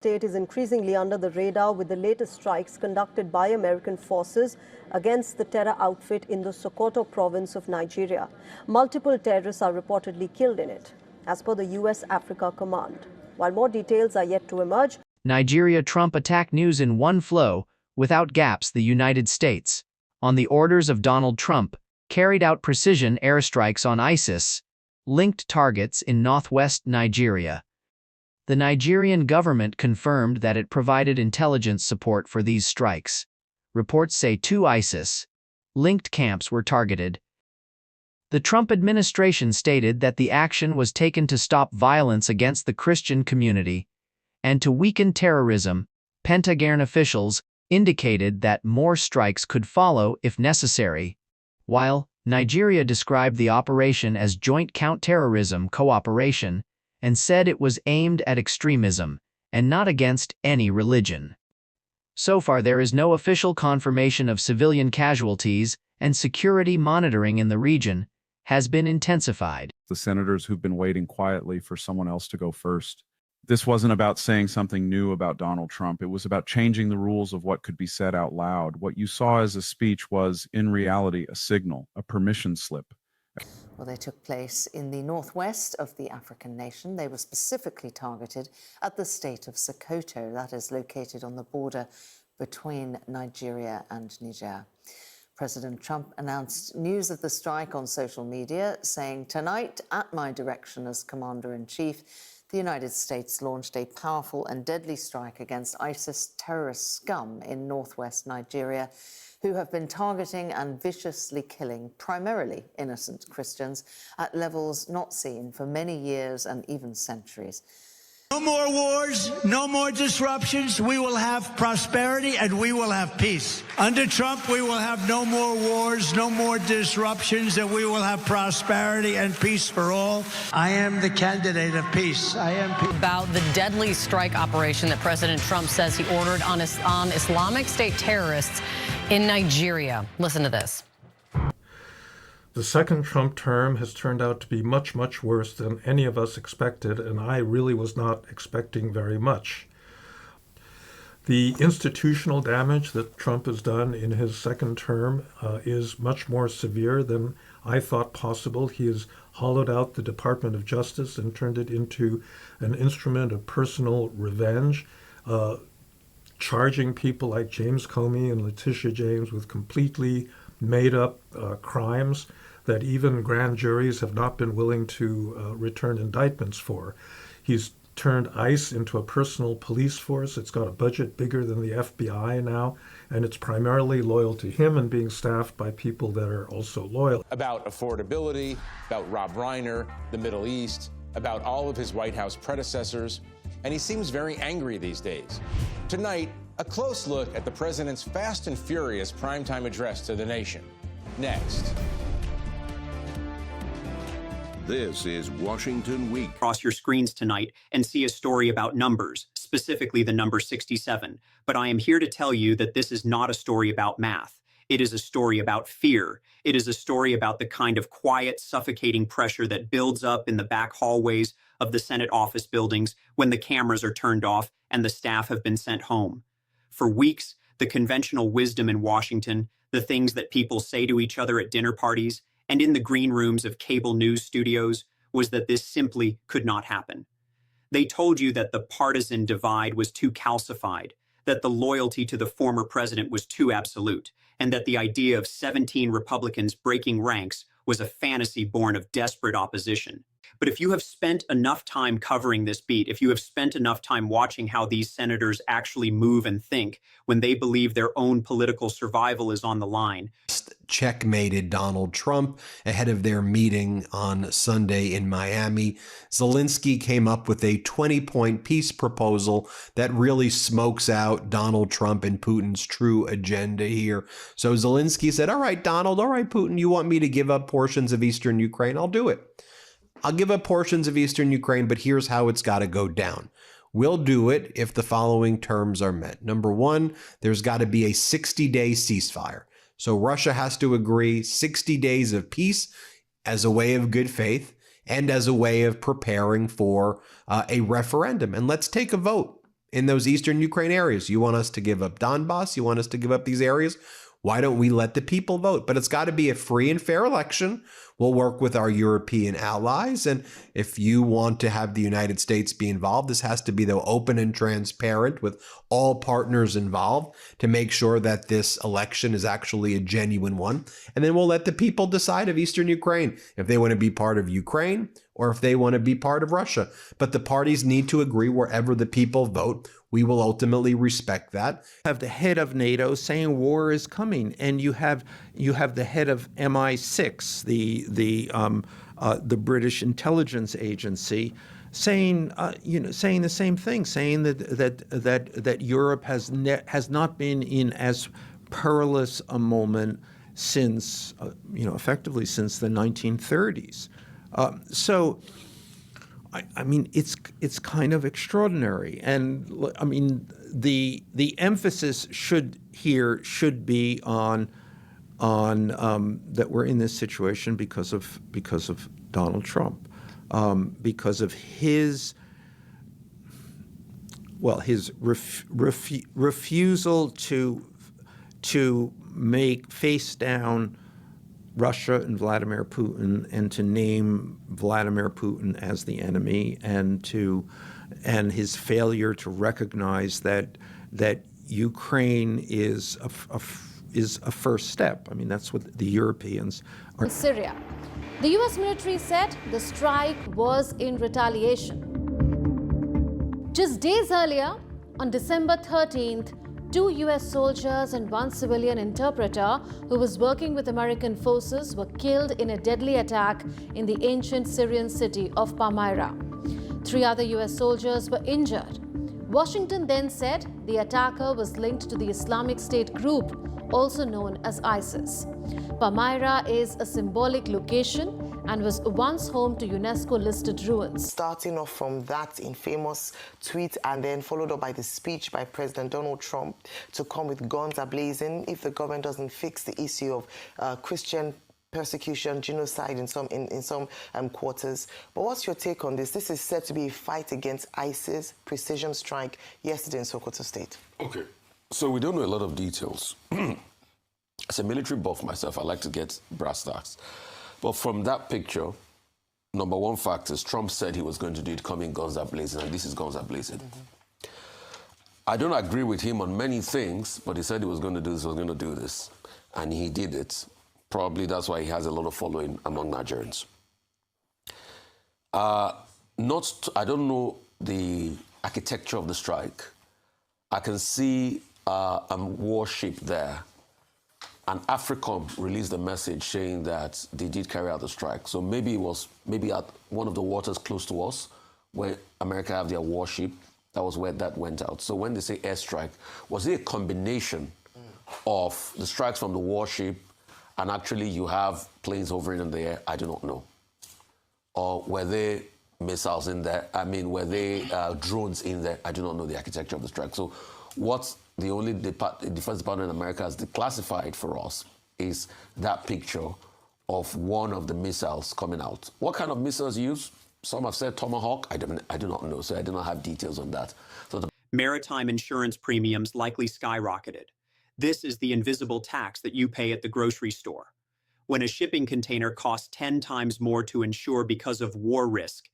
State is increasingly under the radar with the latest strikes conducted by American forces against the terror outfit in the Sokoto province of Nigeria. Multiple terrorists are reportedly killed in it, as per the U.S. Africa Command. While more details are yet to emerge, Nigeria Trump attack news in one flow, without gaps. The United States, on the orders of Donald Trump, carried out precision airstrikes on ISIS-linked targets in northwest Nigeria. The Nigerian government confirmed that it provided intelligence support for these strikes. Reports say 2 ISIS-linked camps were targeted. The Trump administration stated that the action was taken to stop violence against the Christian community and to weaken terrorism. Pentagon officials indicated that more strikes could follow if necessary, while Nigeria described the operation as joint counterterrorism cooperation and said it was aimed at extremism and not against any religion. So far, there is no official confirmation of civilian casualties, and security monitoring in the region has been intensified. The senators who've been waiting quietly for someone else to go first. This wasn't about saying something new about Donald Trump. It was about changing the rules of what could be said out loud. What you saw as a speech was, in reality, a signal, a permission slip. Well, they took place in the northwest of the African nation. They were specifically targeted at the state of Sokoto, that is located on the border between Nigeria and Niger. President Trump announced news of the strike on social media, saying, "Tonight, at my direction as Commander-in-Chief, the United States launched a powerful and deadly strike against ISIS terrorist scum in northwest Nigeria, who have been targeting and viciously killing primarily innocent Christians at levels not seen for many years and even centuries." No more wars, no more disruptions. We will have prosperity and we will have peace. Under Trump, we will have no more wars, no more disruptions, and we will have prosperity and peace for all. I am the candidate of peace. I am peace. About the deadly strike operation that President Trump says he ordered on Islamic State terrorists in Nigeria. Listen to this. The second Trump term has turned out to be much, much worse than any of us expected, and I really was not expecting very much. The institutional damage that Trump has done in his second term is much more severe than I thought possible. He has hollowed out the Department of Justice and turned it into an instrument of personal revenge, charging people like James Comey and Letitia James with completely made-up crimes that even grand juries have not been willing to return indictments for. He's turned ICE into a personal police force. It's got a budget bigger than the FBI now, and it's primarily loyal to him and being staffed by people that are also loyal. About affordability, about Rob Reiner, the Middle East, about all of his White House predecessors, and he seems very angry these days. Tonight, a close look at the president's fast and furious primetime address to the nation. Next. This is Washington Week. Across your screens tonight and see a story about numbers, specifically the number 67. But I am here to tell you that this is not a story about math. It is a story about fear. It is a story about the kind of quiet, suffocating pressure that builds up in the back hallways of the Senate office buildings when the cameras are turned off and the staff have been sent home. For weeks, the conventional wisdom in Washington, the things that people say to each other at dinner parties, and in the green rooms of cable news studios, was that this simply could not happen. They told you that the partisan divide was too calcified, that the loyalty to the former president was too absolute, and that the idea of 17 Republicans breaking ranks was a fantasy born of desperate opposition. But if you have spent enough time covering this beat, if you have spent enough time watching how these senators actually move and think when they believe their own political survival is on the line. Checkmated Donald Trump ahead of their meeting on Sunday in Miami. Zelensky came up with a 20-point peace proposal that really smokes out Donald Trump and Putin's true agenda here. So Zelensky said, all right, Donald, all right, Putin, you want me to give up portions of eastern Ukraine? I'll do it. I'll give up portions of eastern Ukraine, but here's how it's got to go down. We'll do it if the following terms are met. Number one, there's got to be a 60-day ceasefire. So Russia has to agree 60 days of peace as a way of good faith and as a way of preparing for a referendum. And let's take a vote. in those eastern Ukraine areas. You want us to give up Donbass? You want us to give up these areas? Why don't we let the people vote? But it's got to be a free and fair election. We'll work with our European allies. And if you want to have the United States be involved, this has to be, though, open and transparent with all partners involved to make sure that this election is actually a genuine one. And then we'll let the people decide of eastern Ukraine if they want to be part of Ukraine or if they want to be part of Russia. But the parties need to agree wherever the people vote. We will ultimately respect that. Have the head of NATO saying war is coming, and you have the head of MI6, the British intelligence agency, saying saying the same thing, saying that Europe has not been in as perilous a moment since effectively since the 1930s. So. I mean, it's kind of extraordinary, and I mean, the emphasis should be on that we're in this situation because of Donald Trump, because of his refusal to make face down Russia and Vladimir Putin, and to name Vladimir Putin as the enemy, and his failure to recognize that Ukraine is a first step. I mean, that's what the Europeans are. In Syria, the U.S. military said the strike was in retaliation. Just days earlier, on December 13th, 2 U.S. soldiers and 1 civilian interpreter who was working with American forces were killed in a deadly attack in the ancient Syrian city of Palmyra. 3 other U.S. soldiers were injured. Washington then said the attacker was linked to the Islamic State group, also known as ISIS. Palmyra is a symbolic location and was once home to UNESCO-listed ruins. Starting off from that infamous tweet and then followed up by the speech by President Donald Trump to come with guns a-blazing if the government doesn't fix the issue of Christian persecution, genocide in some quarters. But what's your take on this? This is said to be a fight against ISIS, precision strike yesterday in Sokoto State. Okay, so we don't know a lot of details. As a military buff myself, I like to get brass tacks. But from that picture, number one fact is Trump said he was going to do it coming guns a-blazing, and this is guns a-blazing. Mm-hmm. I don't agree with him on many things, but he said he was going to do this, and he did it. Probably that's why he has a lot of following among Nigerians. I don't know the architecture of the strike. I can see a warship there. And AFRICOM released a message saying that they did carry out the strike. So maybe it was at one of the waters close to us, where America have their warship. That was where that went out. So when they say airstrike, was it a combination of the strikes from the warship and actually you have planes hovering in the air? I do not know. Or were there missiles in there? I mean, were there drones in there? I do not know the architecture of the strike. So what's the only Defense Department in America has declassified for us is that picture of one of the missiles coming out. What kind of missiles used? Some have said Tomahawk. I do not know, so I do not have details on that. So Maritime insurance premiums likely skyrocketed. This is the invisible tax that you pay at the grocery store. When a shipping container costs 10 times more to insure because of war risk,